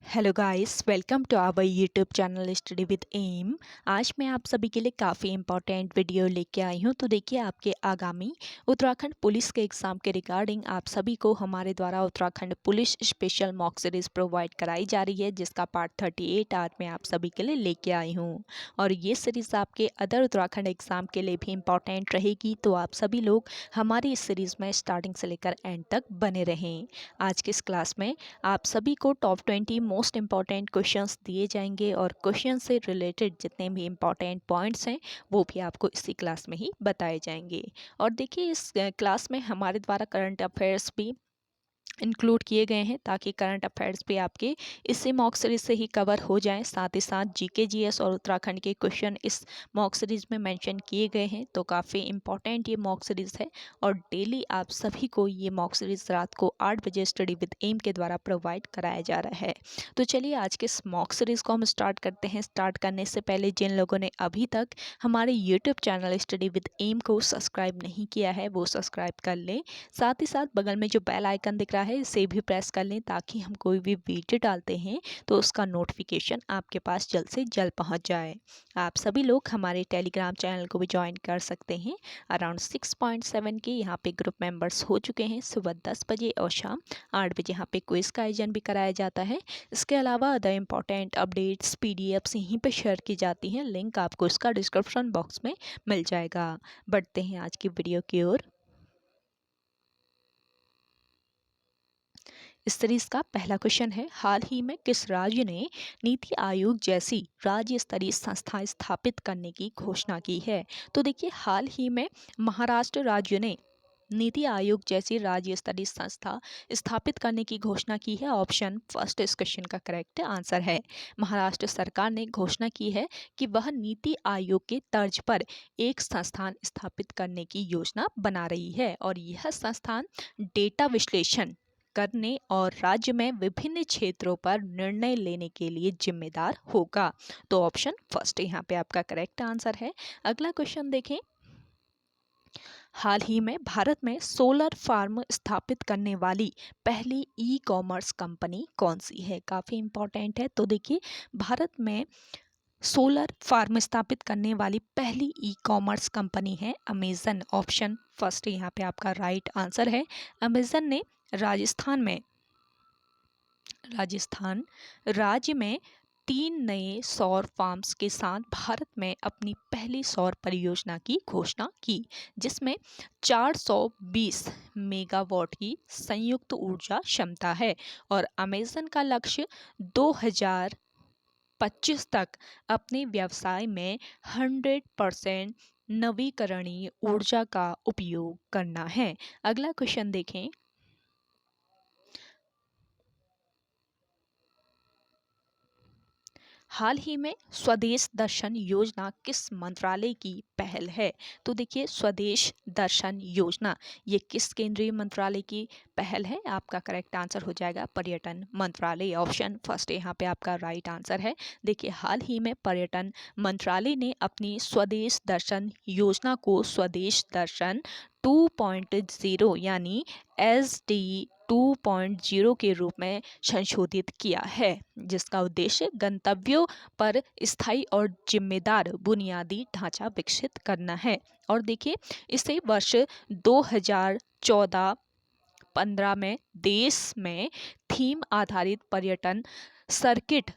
Hello guys, welcome to our YouTube channel study with M. आज मैं आप सभी के लिए काफ़ी इंपॉर्टेंट वीडियो लेके आई हूँ। तो देखिए, आपके आगामी उत्तराखंड पुलिस के एग्ज़ाम के रिगार्डिंग आप सभी को हमारे द्वारा Uttarakhand police special mock series provide कराई जा रही है, जिसका पार्ट 38 आज मैं आप सभी के लिए लेके आई हूँ। और ये सीरीज़ आपके अदर उत्तराखंड एग्ज़ाम के लिए भी इम्पॉर्टेंट रहेगी, तो आप सभी लोग हमारी इस सीरीज़ में स्टार्टिंग से लेकर एंड तक बने रहें। आज की इस क्लास में आप सभी को टॉप 20 मोस्ट इंपॉर्टेंट क्वेश्चंस दिए जाएंगे और क्वेश्चन से रिलेटेड जितने भी इंपॉर्टेंट पॉइंट्स हैं वो भी आपको इसी क्लास में ही बताए जाएंगे। और देखिए, इस क्लास में हमारे द्वारा करंट अफेयर्स भी इंक्लूड किए गए हैं, ताकि करंट अफेयर्स भी आपके इसी मॉक सीरीज से ही कवर हो जाएं। साथ ही साथ जीके जीएस और उत्तराखंड के क्वेश्चन इस मॉक सीरीज में मेंशन किए गए हैं, तो काफ़ी इंपॉर्टेंट ये मॉक सीरीज है। और डेली आप सभी को ये मॉक सीरीज रात को 8 बजे स्टडी विद एम के द्वारा प्रोवाइड कराया जा रहा है। तो चलिए, आज के इस मॉक सीरीज को हम स्टार्ट करते हैं। स्टार्ट करने से पहले जिन लोगों ने अभी तक हमारे YouTube channel study with M को सब्सक्राइब नहीं किया है, वो सब्सक्राइब कर लें। साथ ही साथ बगल में जो बेल आइकन दिख रहा है, इसे भी प्रेस कर लें, ताकि हम कोई भी वीडियो डालते हैं तो उसका नोटिफिकेशन आपके पास जल्द से जल्द पहुंच जाए। आप सभी लोग हमारे टेलीग्राम चैनल को भी ज्वाइन कर सकते हैं। अराउंड 6.7 के यहाँ पे ग्रुप मेंबर्स हो चुके हैं। सुबह 10 बजे और शाम 8 बजे यहाँ पे क्विज का आयोजन भी कराया जाता है। इसके अलावा अदर इम्पॉर्टेंट अपडेट्स पीडीएफ्स यहीं पे शेयर की जाती हैं। लिंक आपको इसका डिस्क्रिप्शन बॉक्स में मिल जाएगा। बढ़ते हैं आज की वीडियो की ओर। इस सीरीज का पहला क्वेश्चन है, हाल ही में किस राज्य ने नीति आयोग जैसी राज्य स्तरीय संस्था स्थापित करने की घोषणा की है? तो देखिए, हाल ही में महाराष्ट्र राज्य ने नीति आयोग जैसी राज्य स्तरीय संस्था स्थापित करने की घोषणा की है। ऑप्शन फर्स्ट इस क्वेश्चन का करेक्ट आंसर है। महाराष्ट्र सरकार ने घोषणा की है कि वह नीति आयोग के तर्ज पर एक संस्थान स्थापित करने की योजना बना रही है, और यह संस्थान डेटा विश्लेषण करने और राज्य में विभिन्न क्षेत्रों पर निर्णय लेने के लिए जिम्मेदार होगा। तो ऑप्शन फर्स्ट यहाँ पे आपका करेक्ट आंसर है। अगला क्वेश्चन देखें, हाल ही में भारत में सोलर फार्म स्थापित करने वाली पहली ई कॉमर्स कंपनी कौन सी है? काफ़ी इंपॉर्टेंट है। तो देखिए, भारत में सोलर फार्म स्थापित करने वाली पहली ई कॉमर्स कंपनी है अमेजन। ऑप्शन फर्स्ट यहाँ पे आपका राइट आंसर है। अमेजन ने राजस्थान राज्य में 3 नए सौर फार्म्स के साथ भारत में अपनी पहली सौर परियोजना की घोषणा की, जिसमें 420 मेगावाट की संयुक्त ऊर्जा क्षमता है। और अमेजन का लक्ष्य 2025 तक अपने व्यवसाय में 100% नवीकरणीय ऊर्जा का उपयोग करना है। अगला क्वेश्चन देखें, हाल ही में स्वदेश दर्शन योजना किस मंत्रालय की पहल है? तो देखिए, स्वदेश दर्शन योजना ये किस केंद्रीय मंत्रालय की पहल है? आपका करेक्ट आंसर हो जाएगा पर्यटन मंत्रालय। ऑप्शन फर्स्ट यहाँ पे आपका राइट आंसर है। देखिए, हाल ही में पर्यटन मंत्रालय ने अपनी स्वदेश दर्शन योजना को स्वदेश दर्शन 2.0 यानी SD 2.0 के रूप में संशोधित किया है, जिसका उद्देश्य गंतव्यों पर स्थायी और जिम्मेदार बुनियादी ढांचा विकसित करना है। और देखिए, इसे वर्ष 2014-15 में देश में थीम आधारित पर्यटन सर्किट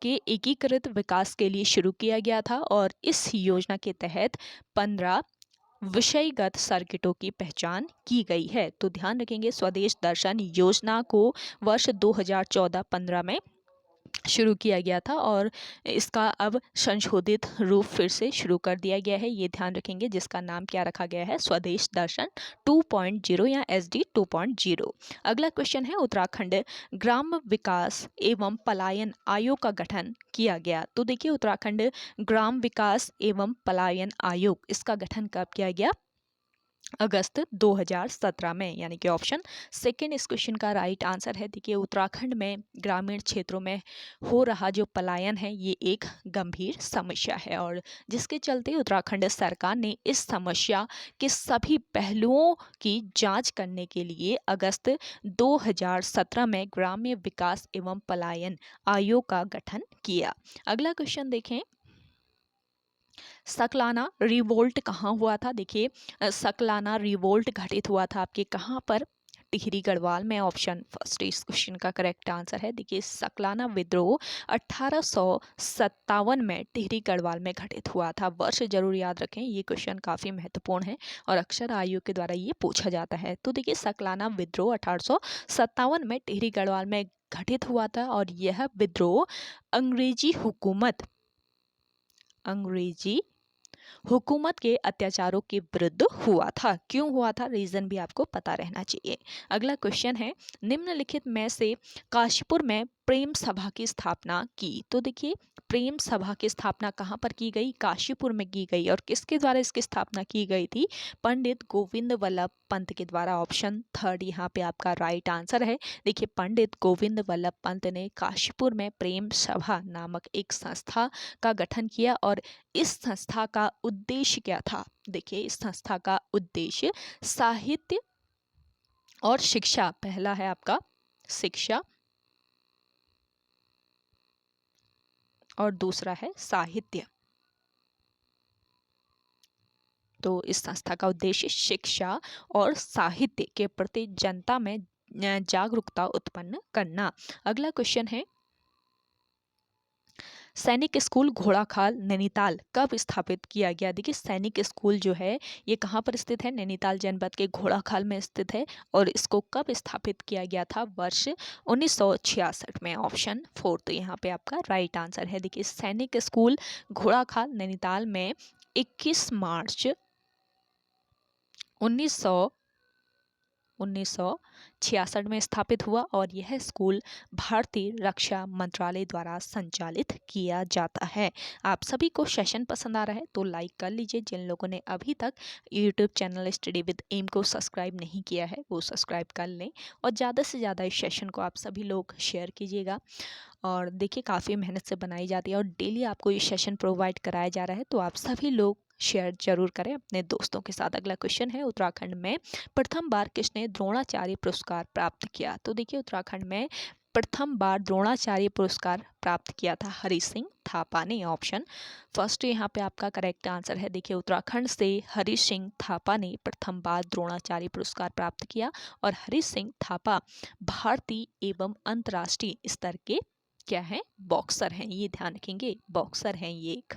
के एकीकृत विकास के लिए शुरू किया गया था, और इस योजना के तहत 15 विषयगत सर्किटों की पहचान की गई है। तो ध्यान रखेंगे, स्वदेश दर्शन योजना को वर्ष 2014-15 में शुरू किया गया था, और इसका अब संशोधित रूप फिर से शुरू कर दिया गया है। ये ध्यान रखेंगे, जिसका नाम क्या रखा गया है? स्वदेश दर्शन 2.0 या SD 2.0। अगला क्वेश्चन है, उत्तराखंड ग्राम विकास एवं पलायन आयोग का गठन किया गया। तो देखिए, उत्तराखंड ग्राम विकास एवं पलायन आयोग, इसका गठन कब किया गया? अगस्त 2017 में, यानी कि ऑप्शन सेकंड इस क्वेश्चन का राइट आंसर है। देखिए उत्तराखंड में ग्रामीण क्षेत्रों में हो रहा जो पलायन है ये एक गंभीर समस्या है और जिसके चलते उत्तराखंड सरकार ने इस समस्या के सभी पहलुओं की जांच करने के लिए अगस्त 2017 में ग्राम्य विकास एवं पलायन आयोग का गठन किया। अगला क्वेश्चन देखें, सकलाना रिवोल्ट कहाँ हुआ था? देखिए सकलाना रिवोल्ट घटित हुआ था आपके कहाँ पर? टिहरी गढ़वाल में। ऑप्शन फर्स्ट इस क्वेश्चन का करेक्ट आंसर है। देखिए सकलाना विद्रोह 1857 में टिहरी गढ़वाल में घटित हुआ था। वर्ष जरूर याद रखें, ये क्वेश्चन काफी महत्वपूर्ण है और अक्सर आयोग के द्वारा ये पूछा जाता है। तो देखिए सकलाना विद्रोह 1857 में टिहरी गढ़वाल में घटित हुआ था और यह विद्रोह अंग्रेजी हुकूमत के अत्याचारों के विरुद्ध हुआ था। क्यों हुआ था, रीजन भी आपको पता रहना चाहिए। अगला क्वेश्चन है, निम्नलिखित में से काशीपुर में प्रेम सभा की स्थापना की? तो देखिए प्रेम सभा की स्थापना कहाँ पर की गई? काशीपुर में की गई। और किसके द्वारा इसकी स्थापना की गई थी? पंडित गोविंद वल्लभ पंत के द्वारा। ऑप्शन थर्ड यहाँ पे आपका राइट आंसर है। देखिए पंडित गोविंद वल्लभ पंत ने काशीपुर में प्रेम सभा नामक एक संस्था का गठन किया और इस संस्था का उद्देश्य क्या था? देखिए इस संस्था का उद्देश्य साहित्य और शिक्षा, पहला है आपका शिक्षा और दूसरा है साहित्य। तो इस संस्था का उद्देश्य शिक्षा और साहित्य के प्रति जनता में जागरूकता उत्पन्न करना। अगला क्वेश्चन है, सैनिक स्कूल घोड़ाखाल नैनीताल कब स्थापित किया गया? देखिए सैनिक स्कूल जो है ये कहाँ पर स्थित है? नैनीताल जनपद के घोड़ाखाल में स्थित है और इसको कब स्थापित किया गया था? वर्ष 1966 में। ऑप्शन फोर तो यहाँ पे आपका राइट आंसर है। देखिए सैनिक स्कूल घोड़ाखाल नैनीताल में 21 मार्च 1966 में स्थापित हुआ और यह स्कूल भारतीय रक्षा मंत्रालय द्वारा संचालित किया जाता है। आप सभी को सेशन पसंद आ रहा है तो लाइक कर लीजिए। जिन लोगों ने अभी तक YouTube channel study with M को सब्सक्राइब नहीं किया है वो सब्सक्राइब कर लें और ज़्यादा से ज़्यादा इस सेशन को आप सभी लोग शेयर कीजिएगा। और देखिए काफ़ी मेहनत से बनाई जाती है और डेली आपको ये सेशन प्रोवाइड कराया जा रहा है तो आप सभी लोग शेयर जरूर करें अपने दोस्तों के साथ। अगला क्वेश्चन है, उत्तराखंड में प्रथम बार किसने द्रोणाचार्य पुरस्कार प्राप्त किया? तो देखिए उत्तराखंड में प्रथम बार द्रोणाचार्य पुरस्कार प्राप्त किया था हरि सिंह थापा ने। ऑप्शन फर्स्ट यहाँ पे आपका करेक्ट आंसर है। देखिए उत्तराखंड से हरि सिंह थापा ने प्रथम बार द्रोणाचार्य पुरस्कार प्राप्त किया और हरि सिंह थापा भारतीय एवं अंतर्राष्ट्रीय स्तर के क्या है? बॉक्सर हैं। ये ध्यान रखेंगे, बॉक्सर हैं ये, एक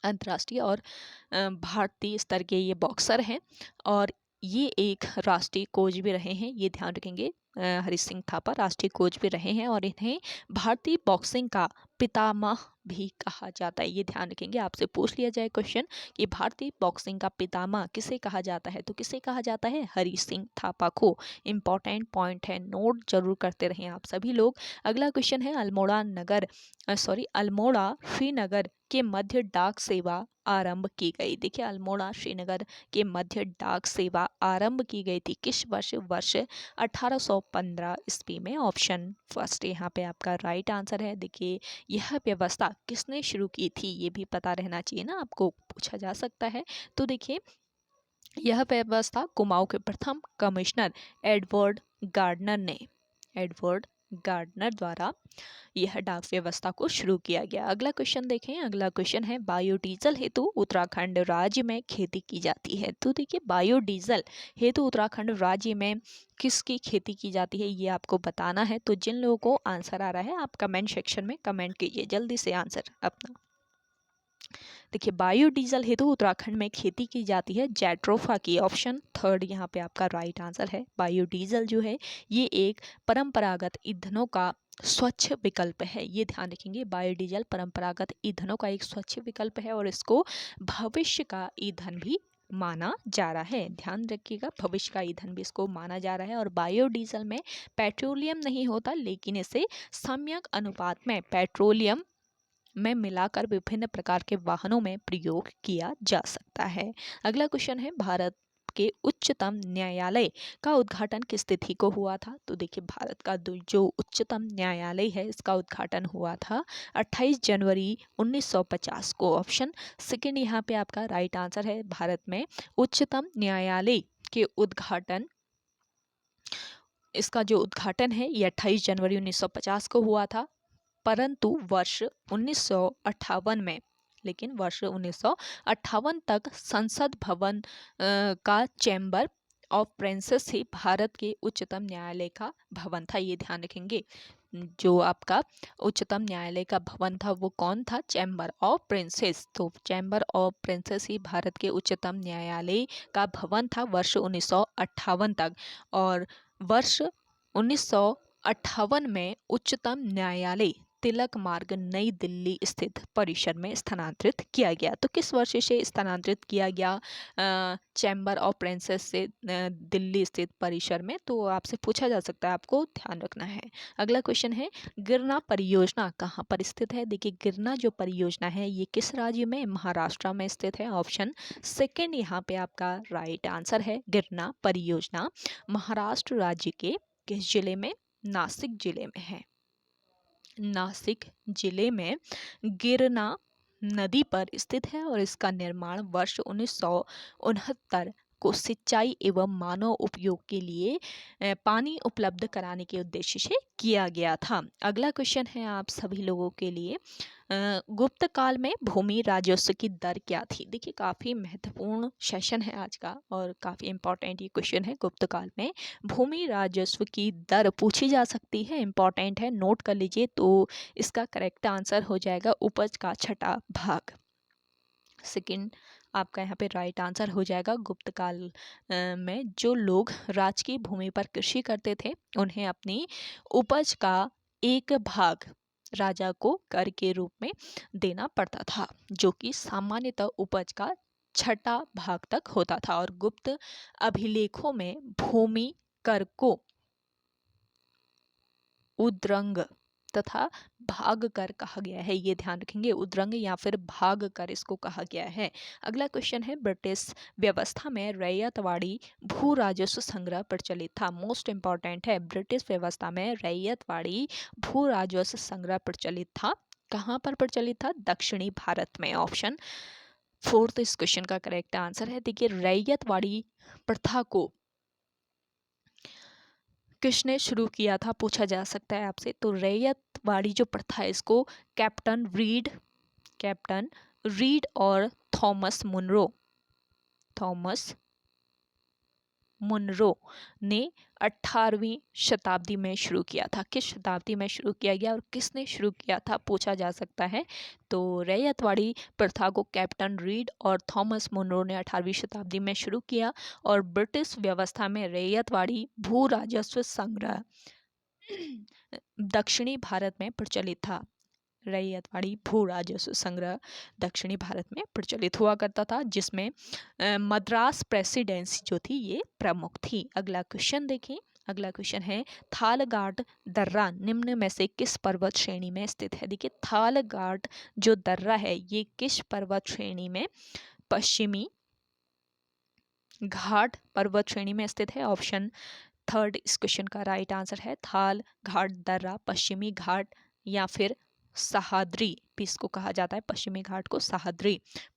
अंतर्राष्ट्रीय और भारतीय स्तर के ये बॉक्सर हैं और ये एक राष्ट्रीय कोच भी रहे हैं। ये ध्यान रखेंगे, हरि सिंह थापा राष्ट्रीय कोच भी रहे हैं और इन्हें भारतीय बॉक्सिंग का पितामह भी कहा जाता है। ये ध्यान रखेंगे, आपसे पूछ लिया जाए क्वेश्चन कि भारतीय बॉक्सिंग का पितामह किसे कहा जाता है तो किसे कहा जाता है? हरि सिंह थापा को। इंपॉर्टेंट पॉइंट है, नोट जरूर करते रहें आप सभी लोग। अगला क्वेश्चन है, अल्मोड़ा श्रीनगर के मध्य डाक सेवा आरंभ की गई? देखिए अल्मोड़ा श्रीनगर के मध्य डाक सेवा आरंभ की गई थी किस वर्ष? वर्ष 1815 ईस्वी में। ऑप्शन फर्स्ट यहाँ पे आपका राइट आंसर है। देखिए यह व्यवस्था किसने शुरू की थी ये भी पता रहना चाहिए ना, आपको पूछा जा सकता है। तो देखिए यह व्यवस्था कुमाऊं के प्रथम कमिश्नर एडवर्ड गार्डनर द्वारा यह डाक व्यवस्था को शुरू किया गया। अगला क्वेश्चन देखें। अगला क्वेश्चन है, बायोडीजल हेतु उत्तराखंड राज्य में खेती की जाती है? तो देखिए बायोडीजल हेतु उत्तराखंड राज्य में किसकी खेती की जाती है ये आपको बताना है। तो जिन लोगों को आंसर आ रहा है आप कमेंट सेक्शन में कमेंट कीजिए जल्दी से आंसर अपना। देखिए बायोडीजल हेतु उत्तराखंड में खेती की जाती है जेट्रोफा की। ऑप्शन थर्ड यहाँ पे आपका राइट आंसर है। बायोडीजल जो है ये एक परंपरागत ईंधनों का स्वच्छ विकल्प है। ये ध्यान रखेंगे, बायोडीजल परंपरागत ईंधनों का एक स्वच्छ विकल्प है और इसको भविष्य का ईंधन भी माना जा रहा है। ध्यान रखिएगा, भविष्य का ईंधन भी इसको माना जा रहा है और बायोडीजल में पेट्रोलियम नहीं होता लेकिन इसे सम्यक अनुपात में पेट्रोलियम में मिलाकर विभिन्न प्रकार के वाहनों में प्रयोग किया जा सकता है। अगला क्वेश्चन है, भारत के उच्चतम न्यायालय का उद्घाटन किस तिथि को हुआ था? तो देखिए भारत का जो उच्चतम न्यायालय है इसका उद्घाटन हुआ था 28 जनवरी 1950 को। ऑप्शन सेकेंड यहाँ पे आपका राइट आंसर है। भारत में उच्चतम न्यायालय के उद्घाटन, इसका जो उद्घाटन है ये 28 जनवरी 1950 को हुआ था, परंतु वर्ष 1958 में, लेकिन वर्ष 1958 तक संसद भवन का चैम्बर ऑफ प्रिंसेस ही भारत के उच्चतम न्यायालय का भवन था। ये ध्यान रखेंगे, जो आपका उच्चतम न्यायालय का भवन था वो कौन था? Chamber of princess. तो चैम्बर ऑफ प्रिंसेस ही भारत के उच्चतम न्यायालय का भवन था वर्ष 1958 तक। और वर्ष 1958 में उच्चतम न्यायालय तिलक मार्ग नई दिल्ली स्थित परिसर में स्थानांतरित किया गया। तो किस वर्ष से स्थानांतरित किया गया चैम्बर ऑफ प्रिंसेस से दिल्ली स्थित परिसर में? तो आपसे पूछा जा सकता है, आपको ध्यान रखना है। अगला क्वेश्चन है, गिरना परियोजना कहाँ पर स्थित है? देखिए गिरना जो परियोजना है ये किस राज्य में? महाराष्ट्र में स्थित है। ऑप्शन सेकेंड यहाँ पे आपका राइट आंसर है। गिरना परियोजना महाराष्ट्र राज्य के किस जिले में? नासिक जिले में है। नासिक जिले में गिरना नदी पर स्थित है और इसका निर्माण वर्ष 1969 को सिंचाई एवं मानव उपयोग के लिए पानी उपलब्ध कराने के उद्देश्य से किया गया था। अगला क्वेश्चन है आप सभी लोगों के लिए, गुप्त काल में भूमि राजस्व की दर क्या थी? देखिए काफ़ी महत्वपूर्ण सेशन है आज का और काफ़ी इंपॉर्टेंट ये क्वेश्चन है। गुप्त काल में भूमि राजस्व की दर पूछी जा सकती है, इंपॉर्टेंट है, नोट कर लीजिए। तो इसका करेक्ट आंसर हो जाएगा उपज का छठा भाग। सेकंड आपका यहाँ पे राइट आंसर हो जाएगा। गुप्त काल में जो लोग राजकीय भूमि पर कृषि करते थे उन्हें अपनी उपज का एक भाग राजा को कर के रूप में देना पड़ता था, जो कि सामान्यतः उपज का छठा भाग तक होता था। और गुप्त अभिलेखों में भूमि कर को उद्रंग तथा भाग कर कहा गया है। ये ध्यान रखेंगे, उद्रंग या फिर भाग कर इसको कहा गया है। अगला क्वेश्चन है, ब्रिटिश व्यवस्था में रैयतवाड़ी भू राजस्व संग्रह प्रचलित था? मोस्ट इंपॉर्टेंट है, ब्रिटिश व्यवस्था में रैयतवाड़ी भू राजस्व संग्रह प्रचलित था। कहाँ पर प्रचलित था? दक्षिणी भारत में। ऑप्शन फोर्थ इस क्वेश्चन का करेक्ट आंसर है। देखिए रैयतवाड़ी प्रथा को किसने शुरू किया था पूछा जा सकता है आपसे। तो रैयतवाड़ी जो प्रथा है इसको कैप्टन रीड और थॉमस मुनरो ने 18वीं शताब्दी में शुरू किया था। किस शताब्दी में शुरू किया गया और किसने शुरू किया था पूछा जा सकता है। तो रैयतवाड़ी प्रथा को कैप्टन रीड और थॉमस मुनरो ने 18वीं शताब्दी में शुरू किया। और ब्रिटिश व्यवस्था में रैयतवाड़ी भू राजस्व संग्रह दक्षिणी भारत में प्रचलित था। रैयतवाड़ी भू राजस्व संग्रह दक्षिणी भारत में प्रचलित हुआ करता था, जिसमें मद्रास प्रेसिडेंसी जो थी ये प्रमुख थी। अगला क्वेश्चन देखें। अगला क्वेश्चन है, थालगाट दर्रा निम्न में से किस पर्वत श्रेणी में स्थित है? देखिए थालगाट जो दर्रा है ये किस पर्वत श्रेणी में? पश्चिमी घाट पर्वत श्रेणी में स्थित है। ऑप्शन थर्ड इस क्वेश्चन का राइट आंसर है। थाल घाट दर्रा पश्चिमी घाट या फिर सह्याद्री भी इसको कहा जाता है, पश्चिमी घाट को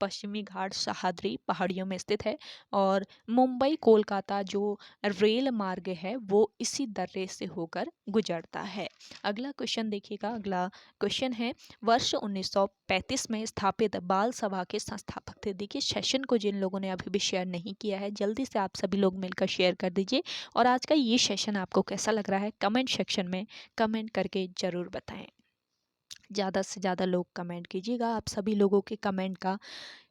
पश्चिमी घाट सह्याद्री पहाड़ियों में स्थित है। और मुंबई कोलकाता जो रेल मार्ग है वो इसी दर्रे से होकर गुजरता है। अगला क्वेश्चन देखिएगा। अगला क्वेश्चन है, वर्ष 1935 में स्थापित बाल सभा के संस्थापक थे? देखिए सेशन को जिन लोगों ने अभी भी शेयर नहीं किया है जल्दी से आप सभी लोग मिलकर शेयर कर दीजिए। और आज का ये सेशन आपको कैसा लग रहा है कमेंट सेक्शन में कमेंट करके ज़रूर बताएं। ज़्यादा से ज़्यादा लोग कमेंट कीजिएगा, आप सभी लोगों के कमेंट का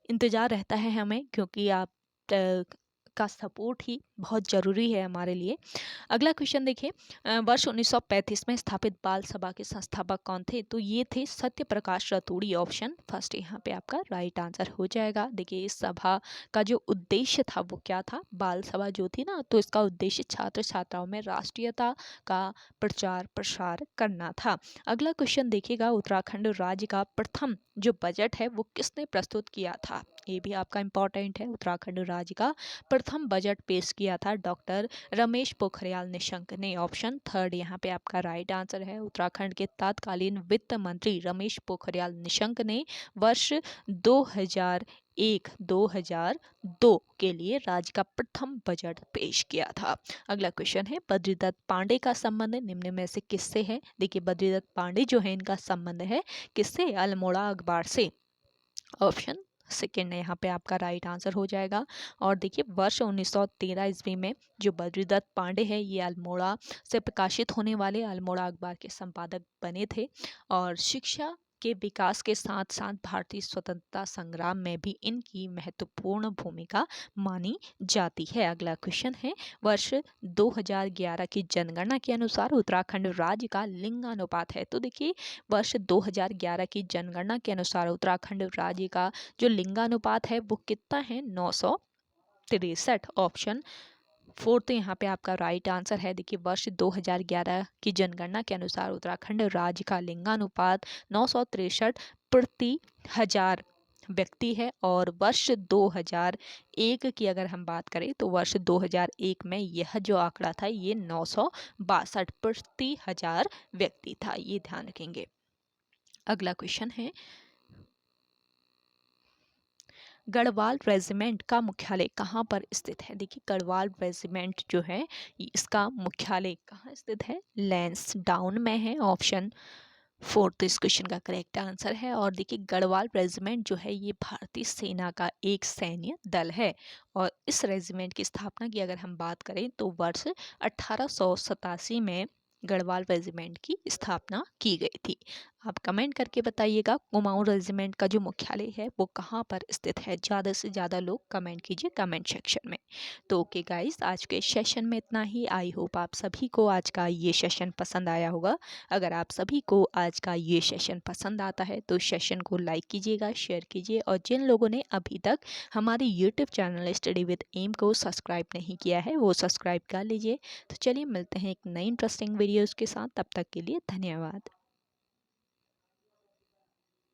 इंतज़ार रहता है हमें, क्योंकि आप का सपोर्ट ही बहुत ज़रूरी है हमारे लिए। अगला क्वेश्चन देखिए, वर्ष 1935 में स्थापित बाल सभा के संस्थापक कौन थे? तो ये थे सत्य प्रकाश रतूड़ी। ऑप्शन फर्स्ट यहाँ पे आपका राइट आंसर हो जाएगा। देखिए इस सभा का जो उद्देश्य था वो क्या था? बाल सभा जो थी ना, तो इसका उद्देश्य छात्र छात्राओं में राष्ट्रीयता का प्रचार प्रसार करना था। अगला क्वेश्चन देखिएगा, उत्तराखंड राज्य का प्रथम जो बजट है वो किसने प्रस्तुत किया था? ये भी आपका इंपॉर्टेंट है। उत्तराखंड राज्य का प्रथम बजट पेश किया था डॉक्टर रमेश पोखरियाल निशंक ने। ऑप्शन थर्ड यहाँ पे आपका राइट आंसर है। उत्तराखंड के तत्कालीन वित्त मंत्री रमेश पोखरियाल निशंक ने वर्ष 2001-2002 के लिए राज्य का प्रथम बजट पेश किया था। अगला क्वेश्चन है, बद्रीदत्त पांडे का संबंध निम्न में से किससे है? देखिए बद्रीदत्त पांडे जो है इनका संबंध है किससे? अल्मोड़ा अखबार से। ऑप्शन सेकेंड यहाँ पे आपका राइट आंसर हो जाएगा। और देखिए वर्ष 1913 ईस्वी में जो बद्रीदत्त पांडे है ये अल्मोड़ा से प्रकाशित होने वाले अल्मोड़ा अखबार के संपादक बने थे। और शिक्षा के विकास के साथ साथ भारतीय स्वतंत्रता संग्राम में भी इनकी महत्वपूर्ण भूमिका मानी जाती है। अगला क्वेश्चन है, वर्ष 2011 की जनगणना के अनुसार उत्तराखंड राज्य का लिंगानुपात है। तो देखिए वर्ष 2011 की जनगणना के अनुसार उत्तराखंड राज्य का जो लिंगानुपात है वो कितना है? 963। ऑप्शन फोर्थ यहाँ पे आपका राइट आंसर है। देखिए वर्ष 2011 की जनगणना के अनुसार उत्तराखंड राज्य का लिंगानुपात 963 प्रति हजार व्यक्ति है। और वर्ष 2001 की अगर हम बात करें तो वर्ष 2001 में यह जो आंकड़ा था ये 962 प्रति हजार व्यक्ति था। ये ध्यान रखेंगे। अगला क्वेश्चन है, गढ़वाल रेजिमेंट का मुख्यालय कहाँ पर स्थित है? देखिए गढ़वाल रेजिमेंट जो है इसका मुख्यालय कहाँ स्थित है? लैंसडाउन में है। ऑप्शन फोर्थ इस क्वेश्चन का करेक्ट आंसर है। और देखिए गढ़वाल रेजिमेंट जो है ये भारतीय सेना का एक सैन्य दल है। और इस रेजिमेंट की स्थापना की अगर हम बात करें तो वर्ष 1887 में गढ़वाल रेजिमेंट की स्थापना की गई थी। आप कमेंट करके बताइएगा कुमाऊं रेजिमेंट का जो मुख्यालय है वो कहाँ पर स्थित है? ज़्यादा से ज़्यादा लोग कमेंट कीजिए कमेंट सेक्शन में। तो ओके गाइस, आज के सेशन में इतना ही। आई होप आप सभी को आज का ये सेशन पसंद आया होगा। अगर आप सभी को आज का ये सेशन पसंद आता है तो सेशन को लाइक कीजिएगा, शेयर कीजिए। और जिन लोगों ने अभी तक हमारे YouTube channel study with M को सब्सक्राइब नहीं किया है वो सब्सक्राइब कर लीजिए। तो चलिए मिलते हैं एक नई इंटरेस्टिंग वीडियोज़ के साथ। तब तक के लिए धन्यवाद।